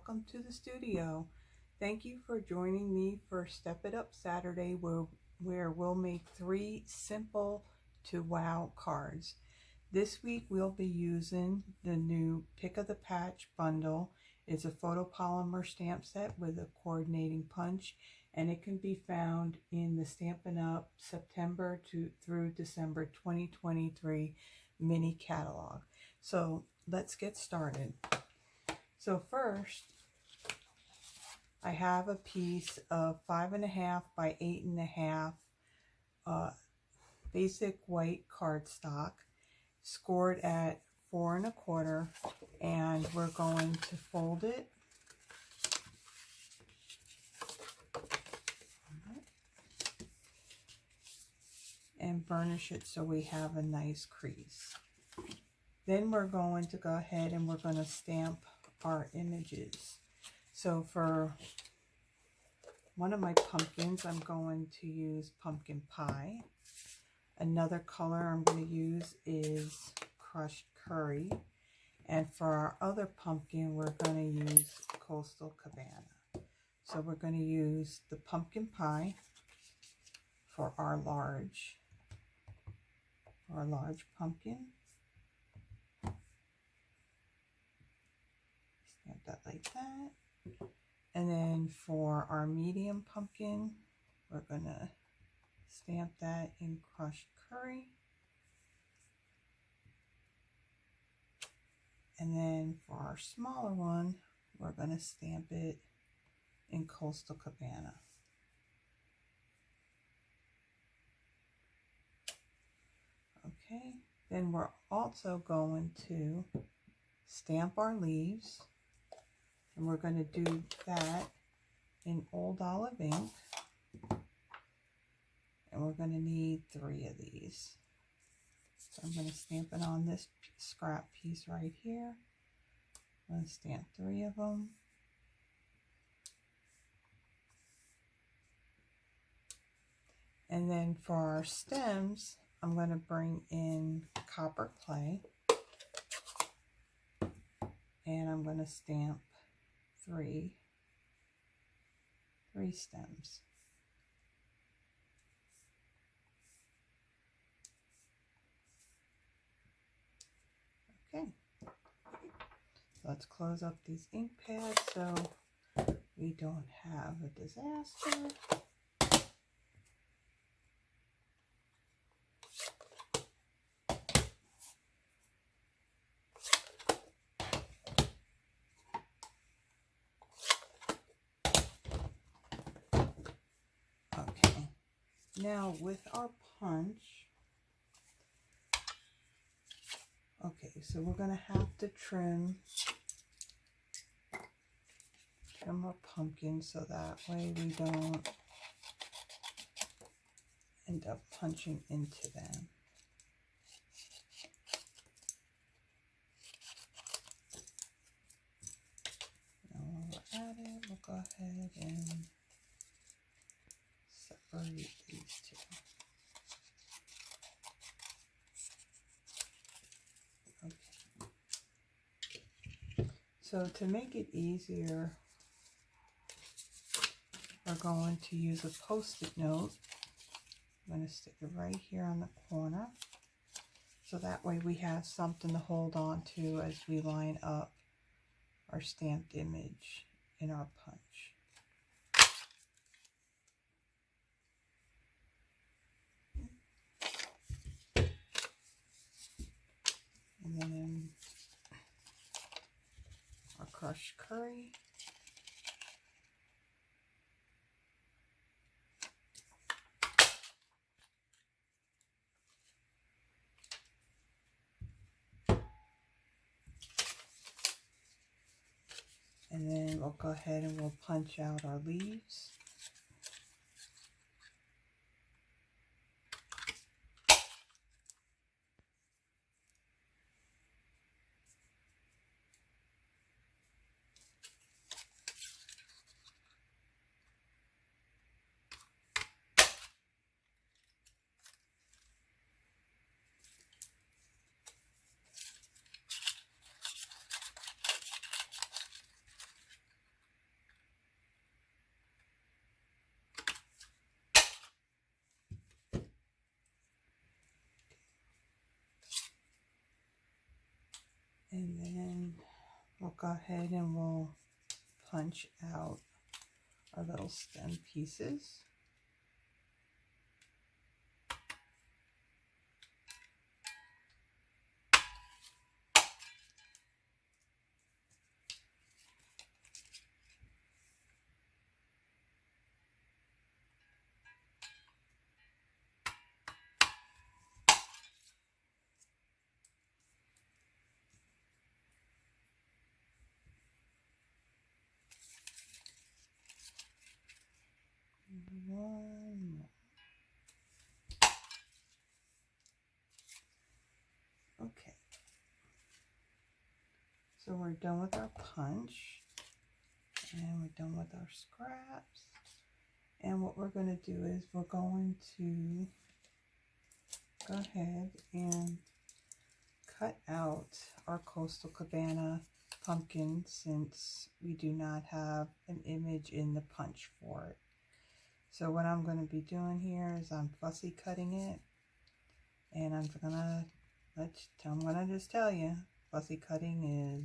welcome to the studio. Thank you for joining me for Step It Up Saturday where we'll make 3 simple to wow cards. This week we'll be using the new Pick of the Patch bundle. It's a photopolymer stamp set with a coordinating punch, and it can be found in the Stampin' Up! September through December 2023 mini catalog. So let's get started. So first, I have a piece of 5.5 by 8.5 basic white cardstock, scored at 4 1/4, and we're going to fold it. And burnish it so we have a nice crease. Then we're going to go ahead and we're going to stamp our images. So for one of my pumpkins, I'm going to use pumpkin pie. Another color I'm going to use is crushed curry. And for our other pumpkin, we're going to use coastal cabana. So we're going to use the pumpkin pie for our large pumpkin. Stamp that like that. And then for our medium pumpkin, we're going to stamp that in crushed curry. And then for our smaller one, we're going to stamp it in coastal cabana. Okay, then we're also going to stamp our leaves, and we're going to do that in Old Olive ink, and we're going to need 3 of these. So I'm going to stamp it on this scrap piece right here. I'm going to stamp 3 of them. And then for our stems, I'm going to bring in copper clay, and I'm going to stamp 3 stems. Okay, so let's close up these ink pads so we don't have a disaster. Okay, now with our punch, okay, so we're going to have to trim our pumpkin so that way we don't end up punching into them. Now while we're at it, we'll go ahead and separate these 2. Okay. So to make it easier, we're going to use a Post-it note. I'm going to stick it right here on the corner, so that way we have something to hold on to as we line up our stamped image in our punch. And then our crushed curry. And then we'll go ahead and we'll punch out our leaves. And then we'll go ahead and we'll punch out our little stem pieces. One more. Okay. So we're done with our punch, and we're done with our scraps. And what we're going to do is we're going to go ahead and cut out our Coastal Cabana pumpkin, since we do not have an image in the punch for it. So what I'm going to be doing here is I'm fussy cutting it, and I'm gonna just tell you, fussy cutting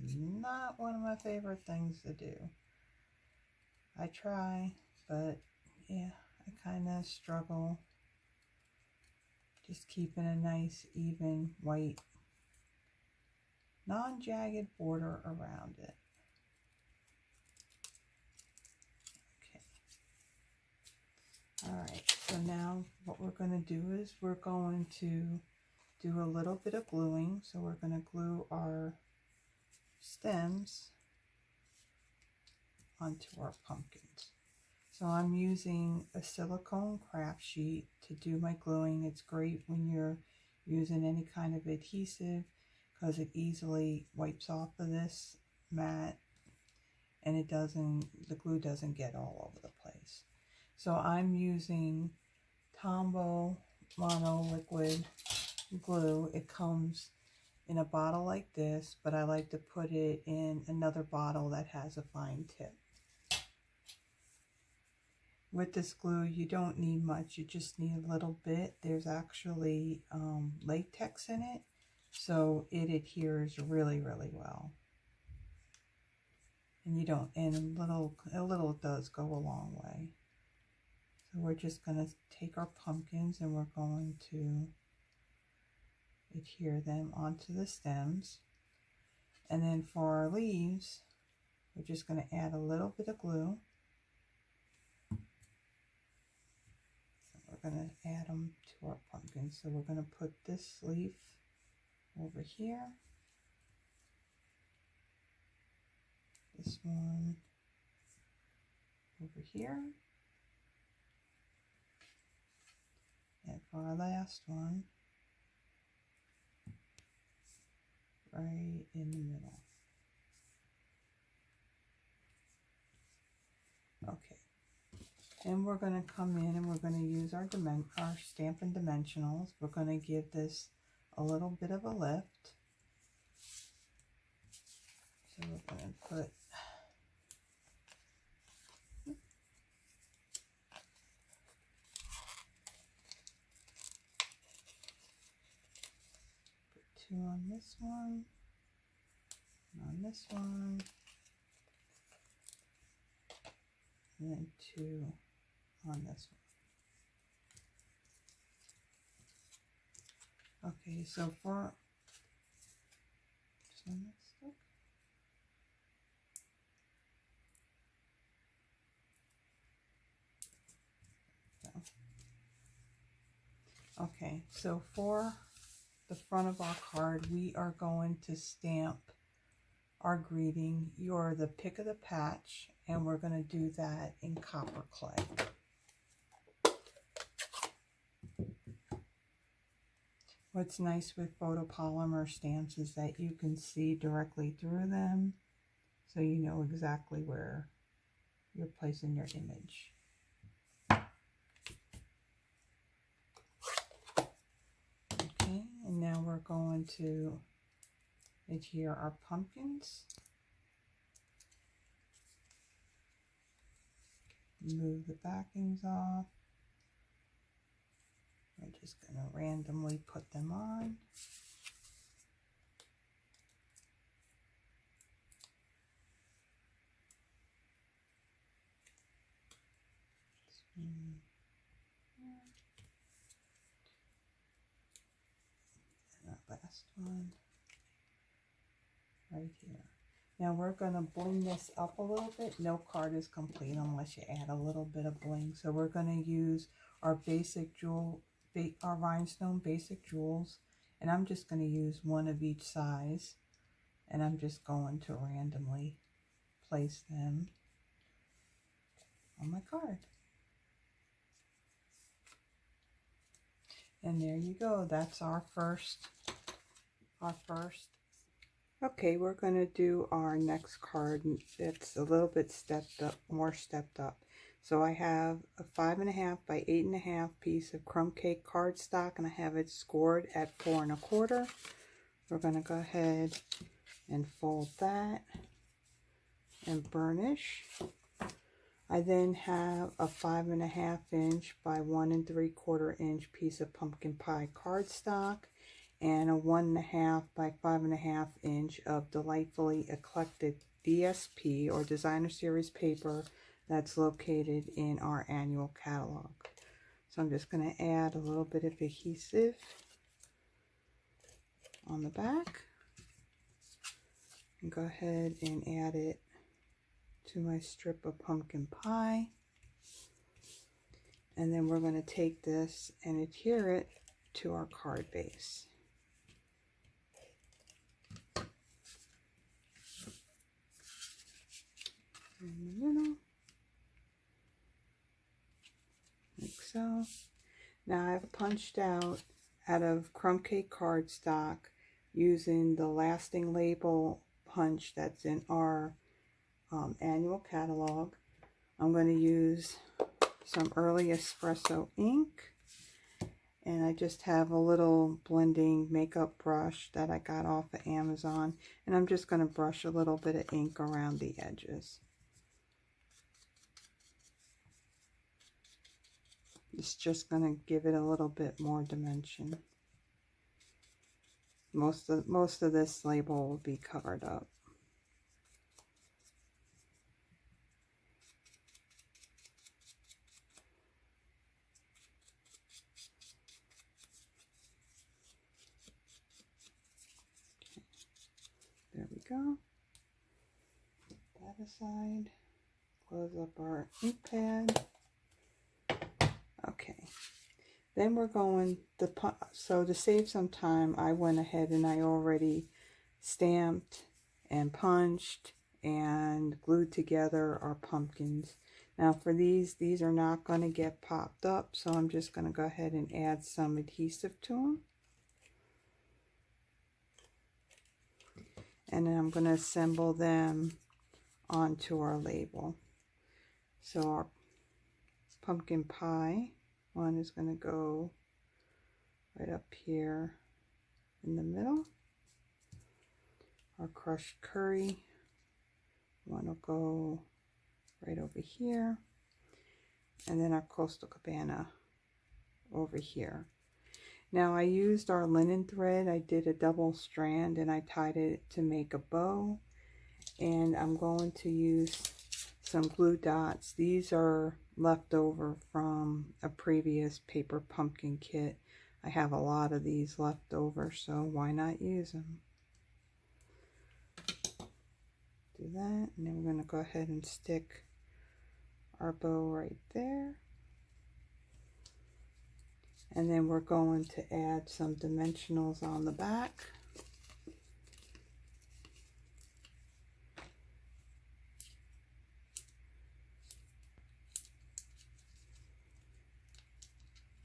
is not one of my favorite things to do. I try, but yeah, I kind of struggle just keeping a nice even white non-jagged border around it. Alright, so now what we're going to do is we're going to do a little bit of gluing. So we're going to glue our stems onto our pumpkins. So I'm using a silicone craft sheet to do my gluing. It's great when you're using any kind of adhesive because it easily wipes off of this mat, and the glue doesn't get all over the place. So I'm using Tombow Mono Liquid glue. It comes in a bottle like this, but I like to put it in another bottle that has a fine tip. With this glue, you don't need much, you just need a little bit. There's actually latex in it, so it adheres really, really well. And a little does go a long way. So we're just going to take our pumpkins and we're going to adhere them onto the stems. And then for our leaves, we're just going to add a little bit of glue. So we're going to add them to our pumpkins. So we're going to put this leaf over here. This one over here. And for our last one, right in the middle. Okay, and we're going to come in and we're going to use our Stampin' Dimensionals. We're going to give this a little bit of a lift. So we're going to put two on this one, and on this one, and then two on this one. Okay, so for just one stick. Okay, so for the front of our card, we are going to stamp our greeting, "You're the pick of the patch," and we're going to do that in copper clay. What's nice with photopolymer stamps is that you can see directly through them, so you know exactly where you're placing your image. Okay, and now we're going to adhere our pumpkins. Move the backings off. We're just going to randomly put them on. And our last one right here. Now we're going to bling this up a little bit. No card is complete unless you add a little bit of bling. So we're going to use our basic jewel, our rhinestone basic jewels. And I'm just going to use one of each size. And I'm just going to randomly place them on my card. And there you go. That's our first. Okay, we're going to do our next card. It's a little bit more stepped up. So I have a 5.5 by 8.5 piece of crumb cake cardstock, and I have it scored at 4 1/4. We're going to go ahead and fold that and burnish. I then have a 5.5 inch by 1 3/4 inch piece of pumpkin pie cardstock and a 1.5 by 5.5 inch of delightfully eclectic DSP or designer series paper that's located in our annual catalog. So I'm just going to add a little bit of adhesive on the back and go ahead and add it to my strip of pumpkin pie. And then we're going to take this and adhere it to our card base. In the middle, like so. Now I've punched out of crumb cake cardstock using the lasting label punch that's in our annual catalog. I'm going to use some early espresso ink, and I just have a little blending makeup brush that I got off of Amazon, and I'm just going to brush a little bit of ink around the edges. It's just going to give it a little bit more dimension. Most of this label will be covered up. There we go. Put that aside. Close up our ink pad. Okay. Then we're going so to save some time, I went ahead and I already stamped and punched and glued together our pumpkins. Now for these are not going to get popped up, so I'm just going to go ahead and add some adhesive to them. And then I'm going to assemble them onto our label. So our pumpkin pie one is going to go right up here in the middle. Our crushed curry one will go right over here. And then our Coastal Cabana over here. Now I used our linen thread. I did a double strand and I tied it to make a bow. And I'm going to use some glue dots. These are left over from a previous paper pumpkin kit. I have a lot of these left over, so why not use them? Do that, and then we're going to go ahead and stick our bow right there. And then we're going to add some dimensionals on the back.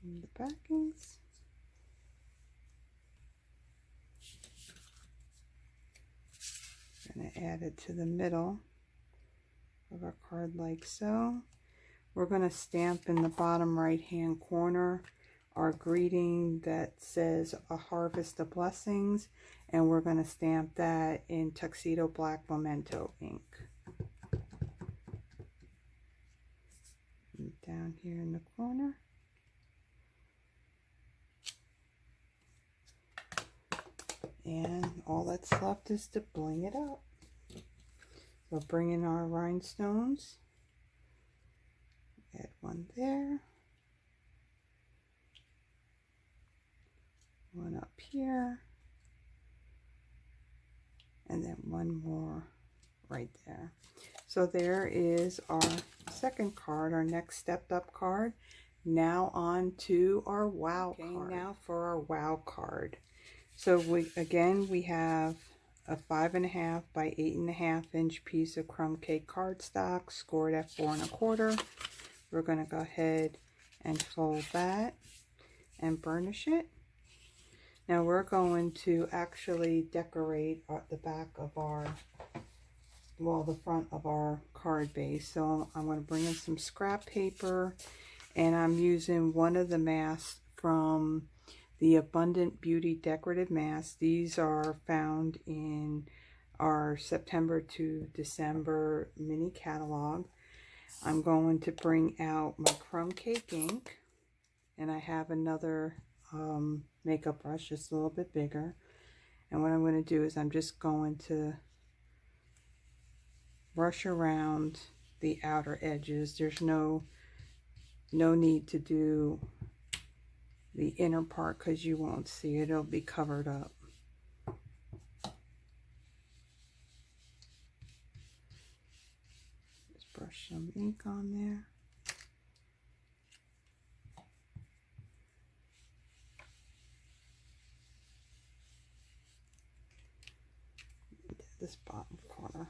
And the backings. Going to add it to the middle of our card like so. We're going to stamp in the bottom right hand corner our greeting that says a harvest of blessings, and we're going to stamp that in Tuxedo Black Memento ink. And down here in the corner. And all that's left is to bling it up. So bring in our rhinestones. Add one there, one up here, and then one more right there. So there is our second card, our next stepped up card. Now on to our wow card. Now for our wow card. So we have a 5.5 by 8.5 inch piece of crumb cake cardstock scored at 4 1/4. We're going to go ahead and fold that and burnish it. Now we're going to actually decorate the back of our, well, the front of our card base. So I'm going to bring in some scrap paper, and I'm using one of the masks from the Abundant Beauty Decorative Masks. These are found in our September to December mini catalog. I'm going to bring out my crumb cake ink, and I have another makeup brush, just a little bit bigger. And what I'm going to do is I'm just going to brush around the outer edges. There's no need to do the inner part because you won't see it. It'll be covered up. Just brush some ink on there. This bottom corner.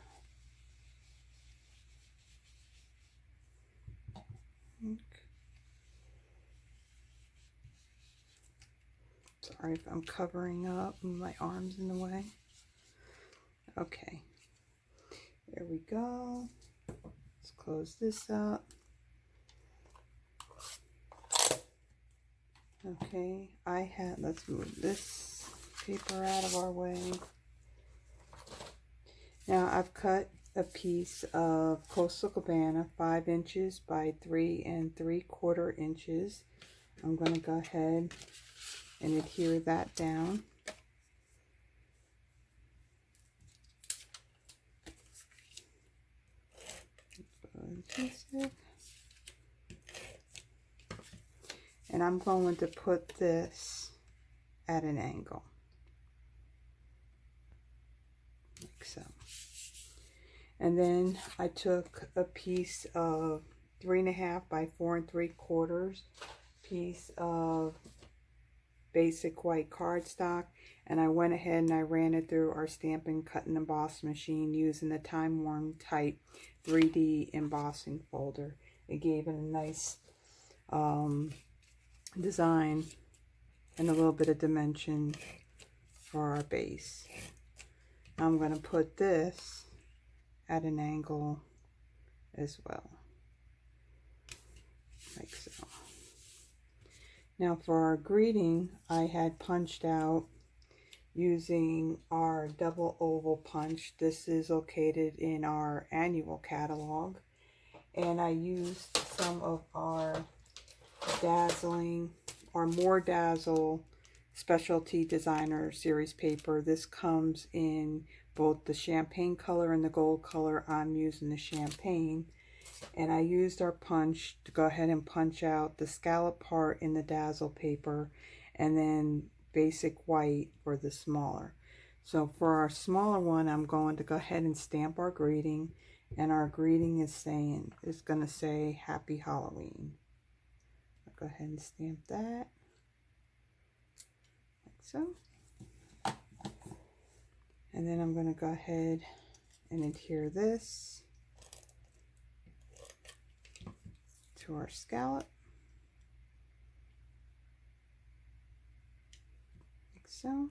Sorry if I'm covering up and my arm's in the way. Okay, there we go. Let's close this up. Okay, let's move this paper out of our way. Now I've cut a piece of Coastal Cabana 5 inches by 3 3/4 inches. I'm going to go ahead and adhere that down. And I'm going to put this at an angle, like so. And then I took a piece of 3.5 by 4 3/4 piece of basic white cardstock, and I went ahead and I ran it through our Stampin' Cut and Emboss machine using the Timeworn Type 3D embossing folder. It gave it a nice design and a little bit of dimension for our base. Now I'm going to put this at an angle as well, like so. Now for our greeting, I had punched out using our double oval punch. This is located in our annual catalog, and I used some of our More Dazzle Specialty Designer series paper. This comes in both the champagne color and the gold color. I'm using the champagne. And I used our punch to go ahead and punch out the scallop part in the Dazzle paper, and then basic white for the smaller. So for our smaller one, I'm going to go ahead and stamp our greeting, and our greeting is going to say Happy Halloween. I'll go ahead and stamp that, like so. And then I'm going to go ahead and adhere this to our scallop, like so.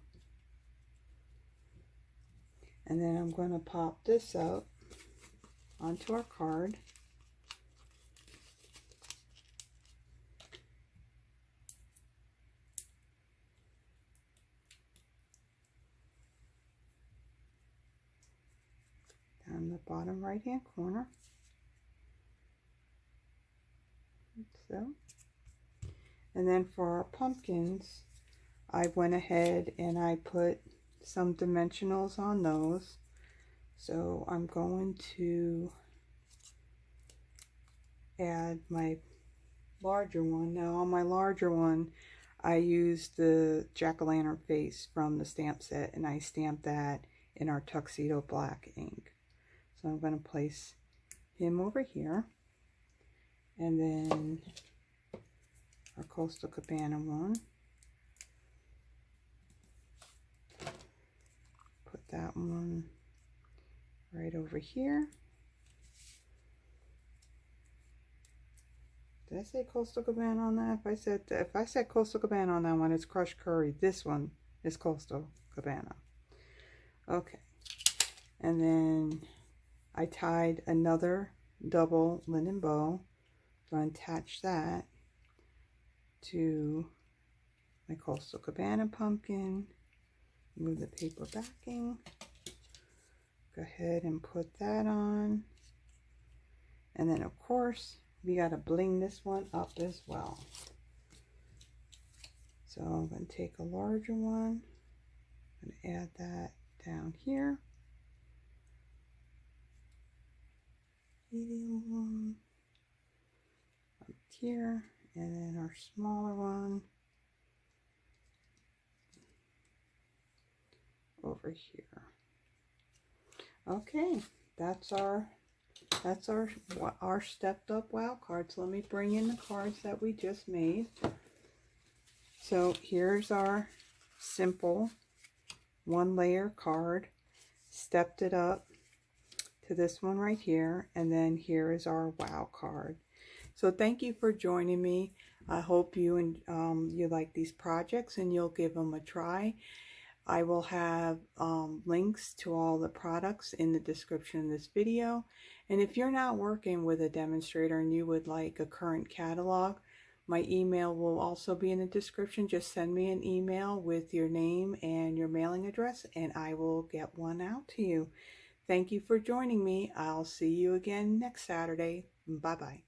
And then I'm going to pop this up onto our card. Down the bottom right hand corner. So, and then for our pumpkins, I went ahead and I put some dimensionals on those. So I'm going to add my larger one. Now on my larger one, I used the jack-o'-lantern face from the stamp set, and I stamped that in our tuxedo black ink. So I'm going to place him over here, and then our Coastal Cabana one. Put that one right over here. Did I say Coastal Cabana on that? If I said Coastal Cabana on that one, it's Crushed Curry. This one is Coastal Cabana. Okay. And then I tied another double linen bow. So I attach that to my Coastal Cabana pumpkin. Move the paper backing. Go ahead and put that on. And then of course, we got to bling this one up as well. So I'm going to take a larger one. I'm going to add that down here. Medium one up here. And then our smaller one over here. Okay, that's our stepped up wow cards. Let me bring in the cards that we just made. So here's our simple one layer card. Stepped it up to this one right here, and then here is our wow card. So thank you for joining me. I hope you like these projects and you'll give them a try. I will have links to all the products in the description of this video. And if you're not working with a demonstrator and you would like a current catalog, my email will also be in the description. Just send me an email with your name and your mailing address and I will get one out to you. Thank you for joining me. I'll see you again next Saturday. Bye-bye.